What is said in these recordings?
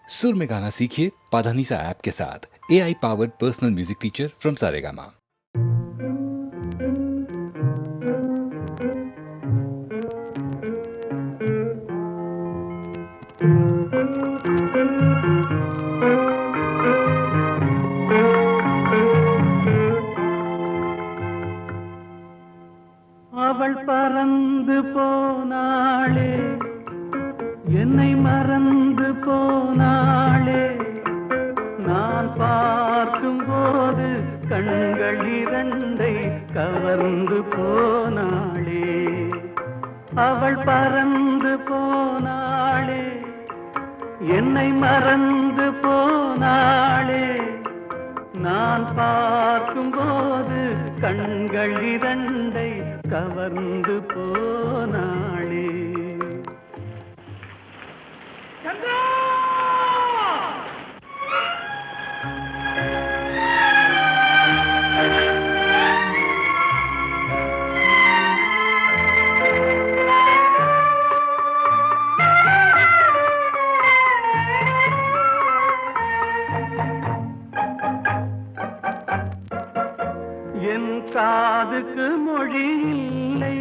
सुर में गाना सीखिए पाधानीसा ऐप के साथ। AI powered personal music teacher from Saregama. அவள் பறந்து போனாளே, என்னை மறந்து போனாளே. நான் பார்க்கும் போது கண்கள் இரண்டை கவர்ந்து போனாளே. அவள் பறந்து போனாளே, என்னை மறந்து போனாளே. நான் பார்க்கும் போது கண்கள் இரண்டை கவர்ந்து போனாளே. என் காதுக்கு மொழி இல்லை,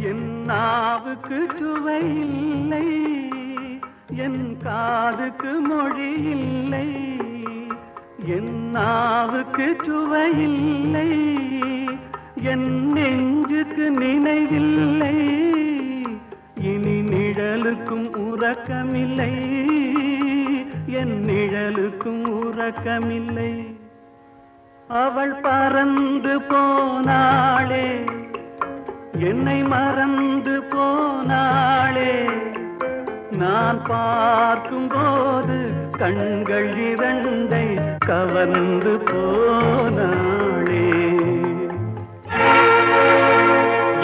என் நாவுக்கு சுவை இல்லை. என் காதுக்கு மொழி இல்லை, என் நாவுக்கு சுவை இல்லை. என் நெஞ்சுக்கு நினைவில்லை, இனி நிழலுக்கும் உறக்கமில்லை. என் நிழலுக்கும் உறக்கமில்லை. அவள் பறந்து போனாளே, என்னை மறந்து போனாளே. நான் பார்க்கும் போது கண்கள் இரண்டை கவர்ந்து போனாளே.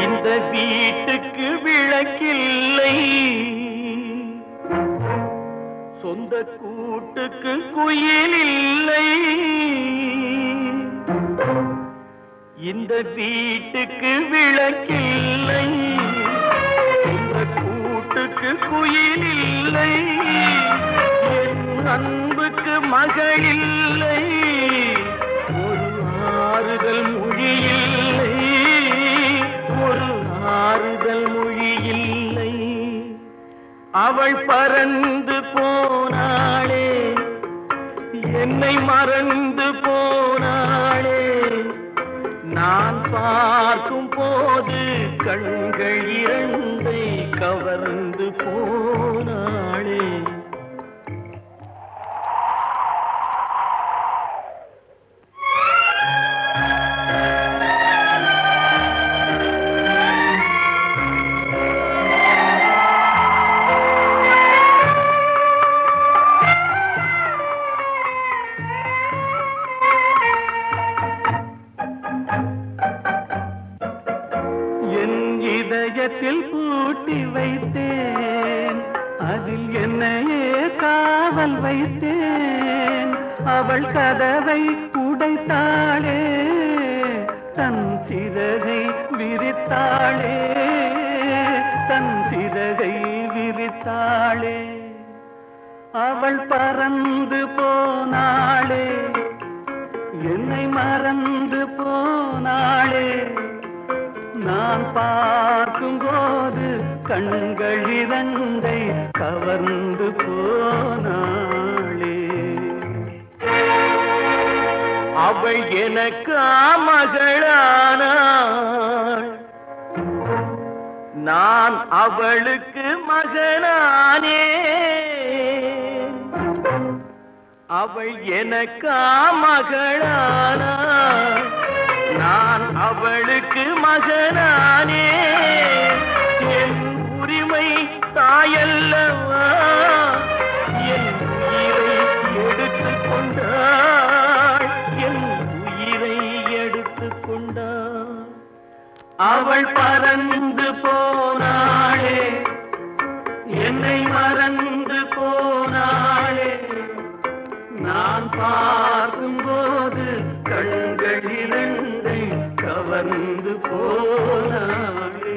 இந்த வீட்டுக்கு விளக்கில்லை, சொந்த கூட்டுக்கு குயில் இல்லை. இந்த வீட்டுக்கு விளக்கில்லை, இந்த கூட்டுக்கு குயில் இல்லை. என் அன்புக்கு மகள் இல்லை, ஒரு ஆறுதல் மொழி இல்லை. ஒரு ஆறுதல் மொழி இல்லை. அவள் பறந்து போனாளே, என்னை மறந்து போனாளே. நான் பார்க்கும் போது கண்கள் இரண்டை கவர்ந்து போனாளே. இதயத்தில் பூட்டி வைத்தேன், அதில் என்னையே காவல் வைத்தேன். அவள் கதவை உடைத்தாளே, தன் சிறகை விரித்தாளே. தன் சிறகை விரித்தாளே. அவள் பறந்து போனாளே, என்னை மறந்து போனாளே. நான் பார்க்கும் போது கண்கள் இரண்டை கவர்ந்து போனாளே. அவள் எனக்கு மகளானாள், நான் அவளுக்கு மகனானே. அவள் எனக்கு மகளானாள், நான் அவளுக்கு மகனானே. என் உரிமை தாயல்லவா, என் உயிரை எடுத்துக் கொண்டாள். என் உயிரை எடுத்துக் கொண்டாள். அவள் பறந்து போனாளே, என்னை மறந்து போனாளே. நான் பார்க்கும் போது கண்கள் இரண்டை கவர்ந்து போனாளே.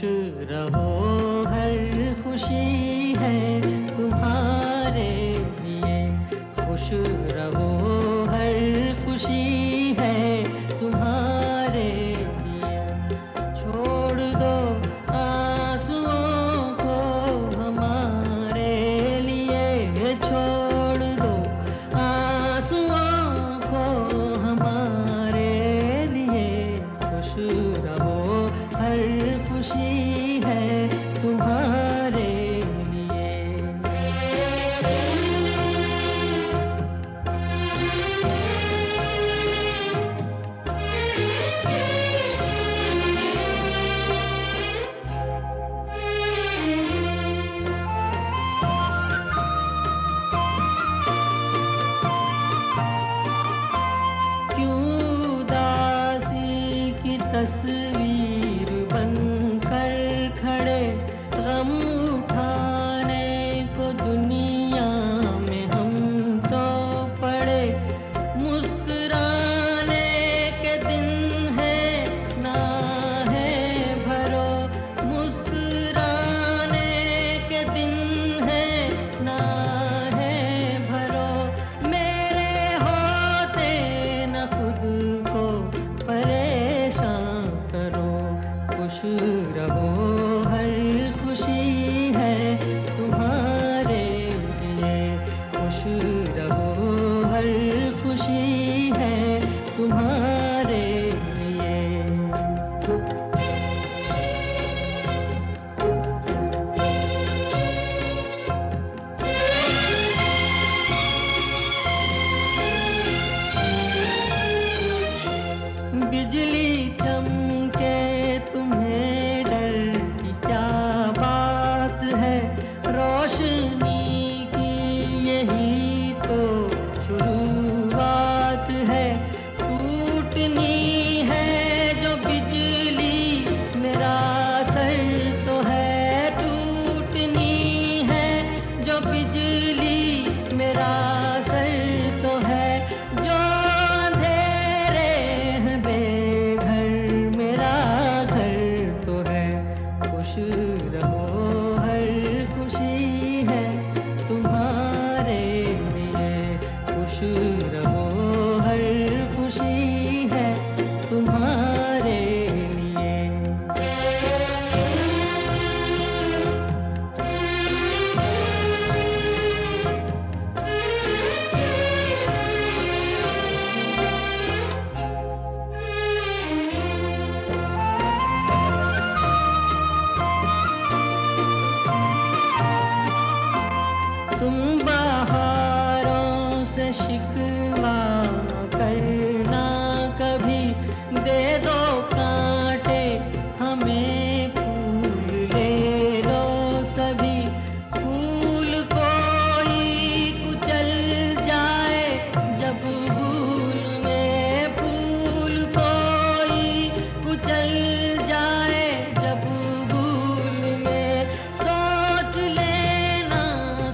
रहो हर खुशी है तुम्हारे लिए, खुश रहो हर खुशी है तुम्हारे लिए। छोड़ दो आंसुओं को हमारे लिए, छोड़ दो आंसुओं को हमारे लिए। खुश रहो हर खुशी है तुम्हारे लिए। क्यों उदासी की तस्वीर बनकर खड़े, गम उठाने को दुनिया में हम तो पड़े। मुस्कुराने के दिन है ना है भरो, मुस्कुराने के दिन है ना है भरो। मेरे होते न खुद को परेशान करो। खुश रहो हर खुशी है तुम्हारे लिए, खुश रहो हर खुशी है तुम्हारे लिए। बिजली चमके तुम्हें डर की क्या बात है, रोशनी की यही तो शुरुआत है। टूटनी है जो बिजली मेरा सर तो है, टूटनी है जो बिजली मेरा सर तो है। जो अंधेरे हैं बेघर मेरा घर तो है। खुश रहो हर खुशी है तुम्हारे लिए, खुश रहो हर खुशी है तुम्हारे लिए। तुम बहारों से शिकवा करना कभी, दे दो कांटे हमें फूल ले लो सभी। फूल कोई कुचल जाए जब भूल में, फूल कोई कुचल जाए जब भूल में। सोच लेना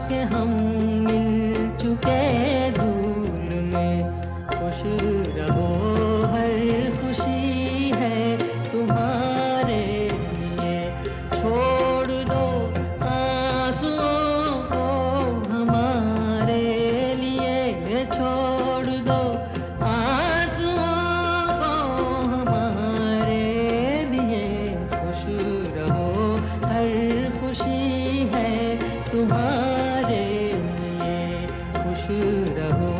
कि हम मिल चुके धूल में। खुश रहो हर खुशी है तुम्हारे लिए, छोड़ दो आंसुओं को हमारे लिए, छोड़ दो आंसुओं को हमारे लिए। खुश रहो हर खुशी है तुम्हारे लिए, खुश रहो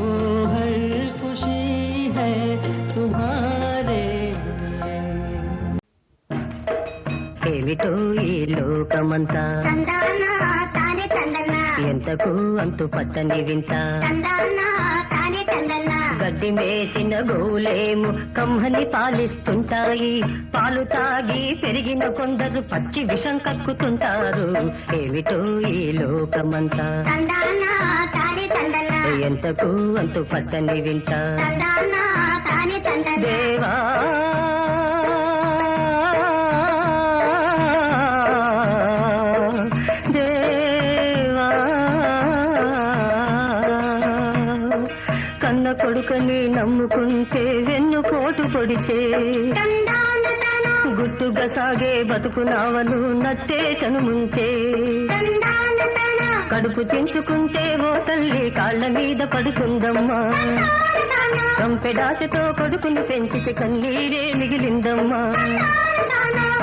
हर खुशी है तुम्हारे लिए। ఏమిటో ఈ లోకమంతా తందానా తానే తందన్నా ఎంతకు అంతు పచ్చని వింత, తందానా తానే తందన్నా గడ్డి మేసిన గోలేము కమ్మని పాలిస్తుంటాయి. పాలు తాగి పెరిగిన కొందరు పచ్చి విషం కక్కుతుంటారు. ఏమిటో ఈ లోకమంతా తందానా తానే తందన్నా ఎంతకు అంతు పచ్చని వింత. తందానా తానే తందన్నా దేవా దేవా కన్న కొడుకని నమ్ముకుంటే వెన్ను పోటు పొడిచే తందాన తాను గుట్టుగా సాగే బతుకునావను నచ్చే చనుముంచే తందాన తన కడుపు చించుకుంటే ఓ తల్లి కాళ్ళ మీద పడుతుందమ్మా కంపెడాశతో కొడుకుని పెంచితే కన్నీరే మిగిలిందమ్మా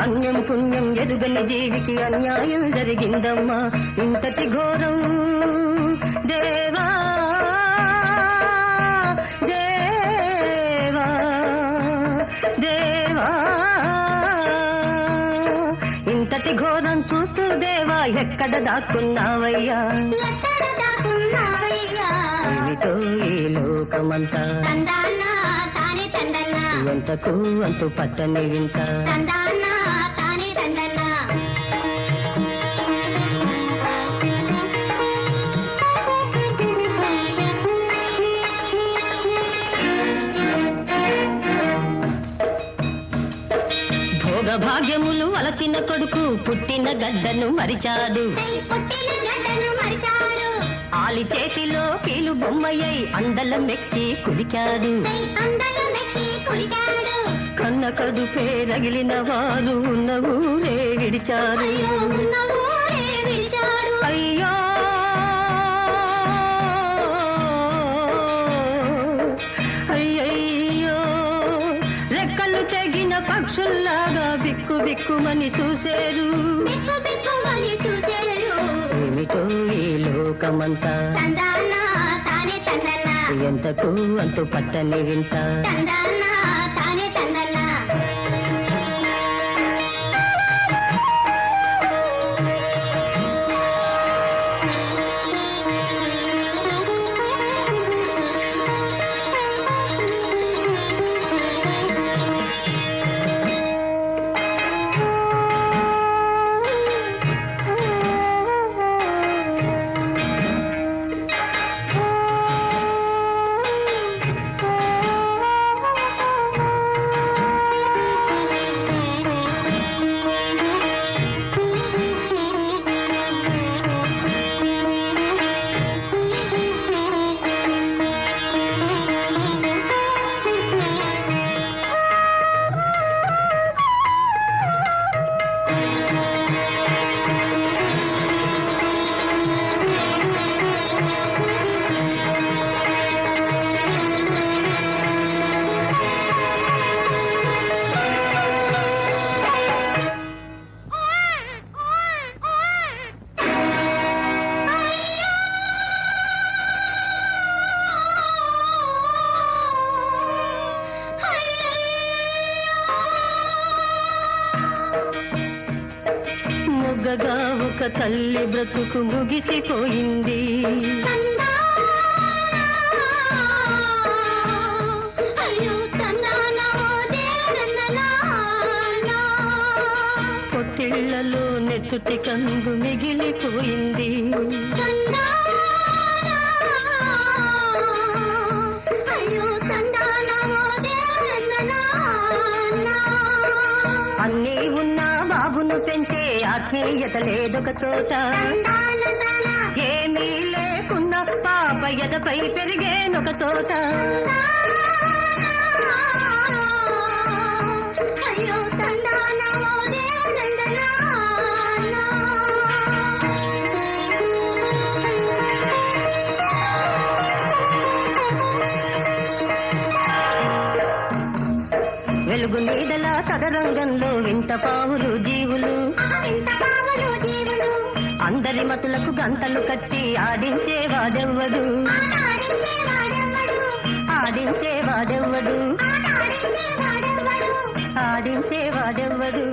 అన్యం పుణ్యం ఎరుగని జీవికి అన్యాయం జరిగిందమ్మా ఇంతటి ఘోరం దేవా దేవా దేవా ఇంతటి ఘోరం చూస్తూ దేవా ఎక్కడ దాక్కున్నావయ్యా ఎక్కడ దాక్కున్నావయ్యా ఏమిటో ఈ లోకమంతా తందాన తానే తందన్న ఎంతకు అంతు పట్టని వింత తందాన తానే తందన్న భోగభాగ్యములు అలచిన కొడుకు పుట్టిన గడ్డను మరిచాడు సై పుట్టిన గడ్డను మరిచాడు ఆలి చేతిలో కీలు బొమ్మయ్యై అందల మెక్కి కుడికాడు సై అందల మెక్కి కుడిచాడు కన్న కడుపే రగిలిన వారు ఉన్న ఊరే విడిచారు అయ్యో ఉన్న ఊరే విడిచాడు అయ్యో అయ్యయ్యో రెక్కలు తెగిన పక్షుల్లాగా బిక్కు బిక్కుమని చూసేరు బిక్కు బిక్కుమని చూసేరు ఏమిటో ఈ లోకమంతా తందాన తానే తందన్న ఎంతకు అంతు పట్టని వింత తందాన తానే తందన్న మొగ్గగా ఒక తల్లి బ్రతుకు ముగిసిపోయింది అయ్యో తందాన దేవరన్ననా పొత్తిళ్లలో నెత్తుటి కంగు మిగిలిపోయింది అయ్యో తందాన దేవరన్ననా అన్నీ ఉన్నా బాబును పెంచే ఆత్మీయత లేదొక చోట తందాన తన ఏమీ లేకున్నా పాప ఎదపై పెరిగేనొక చోట అయ్యో తందాన దేవరన్ననా వెలుగు నీడల చదరంగంలో వింత పావులు జీవులు వింత పావులు జీవులు అందరి మతులకు గంటలు కట్టి ఆడించేవాడెవ్వడు ఆడించేవాడెవ్వడు ఆడించేవాడెవ్వడు ఆడించేవాడెవ్వడు ఆడించేవాడెవ్వడు